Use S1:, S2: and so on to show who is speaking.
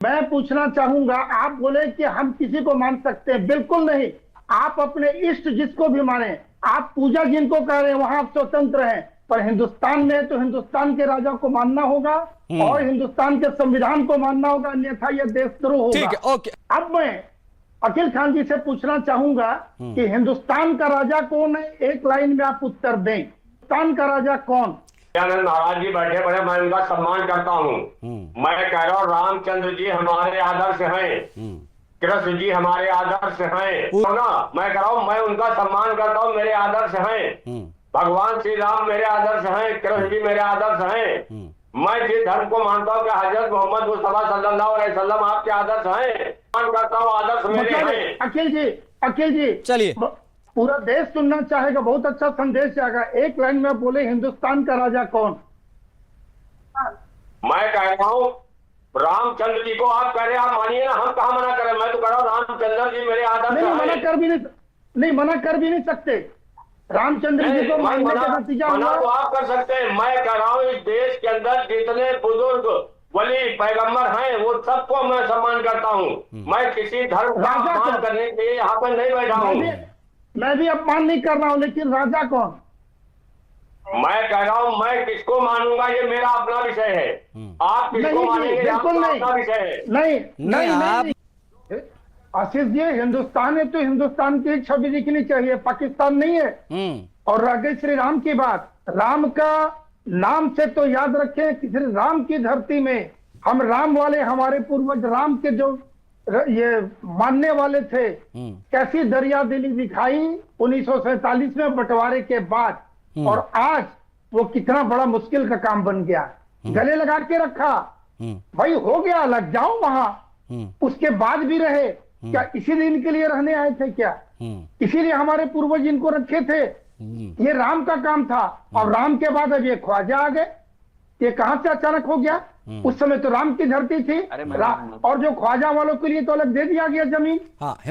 S1: मैं पूछना चाहूंगा, आप बोले कि हम किसी को मान सकते हैं, बिल्कुल नहीं। आप अपने इष्ट जिसको भी माने, आप पूजा जिनको कह रहे हैं वहां आप स्वतंत्र हैं, पर हिंदुस्तान में तो हिंदुस्तान के राजा को मानना होगा और हिंदुस्तान के संविधान को मानना होगा, अन्यथा यह देशद्रोह होगा।
S2: ठीक है, ओके।
S1: अब मैं अखिल खान जी से पूछना चाहूंगा कि हिंदुस्तान का राजा कौन है, एक लाइन में आप उत्तर दें। हिंदुस्तान का राजा कौन?
S3: दयानंद महाराज जी बैठे बड़े, मैं उनका सम्मान करता हूँ। मैं कह रहा हूँ रामचंद्र जी हमारे आदर्श हैं, कृष्ण जी हमारे आदर्श हैं ना। मैं कह रहा हूँ मैं उनका सम्मान करता हूँ, मेरे आदर्श हैं। भगवान श्री राम मेरे आदर्श हैं, कृष्ण जी मेरे आदर्श हैं। मैं जिस धर्म को मानता हूँ कि हजरत मोहम्मद मुस्तफा सल्लल्लाहु अलैहि वसल्लम आपके आदर्श हैं, मान करता हूँ, आदर्श मेरे हैं।
S1: अखिल जी
S2: चलिए,
S1: पूरा देश सुनना चाहेगा, बहुत अच्छा संदेश जाएगा। एक लाइन में बोले हिंदुस्तान का राजा कौन?
S3: मैं कह रहा हूँ रामचंद्र जी को आप कह रहे हैं, आप मानिए ना, हम कहाँ मना करें। मैं तो कह रहा हूँ रामचंद्र जी मेरे आदर्श
S1: नहीं,
S3: हैं।
S1: मना कर भी नहीं सकते। रामचंद्र जी को मानने का नतीजा हुआ
S3: तो आप कर सकते हैं। मैं कह रहा हूँ इस देश के अंदर जितने बुजुर्ग वली पैगंबर हैं वो सबको मैं सम्मान करता हूँ। मैं किसी धर्म का अपमान करने के लिए यहाँ पर नहीं बैठा हूँ।
S1: मैं भी अपमान नहीं कर रहा हूँ, लेकिन राजा कौन?
S3: मैं कह रहा हूँ मैं किसको मानूंगा ये मेरा अपना विषय है। आप किसको मानेंगे
S1: बिल्कुल
S3: अपना विषय है।
S1: नहीं आशीष जी, हिंदुस्तान है तो हिंदुस्तान की एक छवि दिखनी चाहिए, पाकिस्तान नहीं है। और रह गई श्री राम की बात, राम का नाम से तो याद रखें कि श्री राम की धरती में हम राम वाले, हमारे पूर्वज राम के जो ये मानने वाले थे, कैसी दरिया दिली दिखाई 1947 में बंटवारे के बाद। और आज वो कितना बड़ा मुश्किल का काम बन गया, गले लगा के रखा। भाई हो गया, लग जाओ वहां। उसके बाद भी रहे क्या? इसी दिन के लिए रहने आए थे क्या? इसीलिए हमारे पूर्वज इनको रखे थे। ये राम का काम था। और राम के बाद अब ये ख्वाजा आ गए। ये कहां से अचानक हो गया? उस समय तो राम की धरती थी। और जो ख्वाजा वालों के लिए तो अलग दे दिया गया जमीन।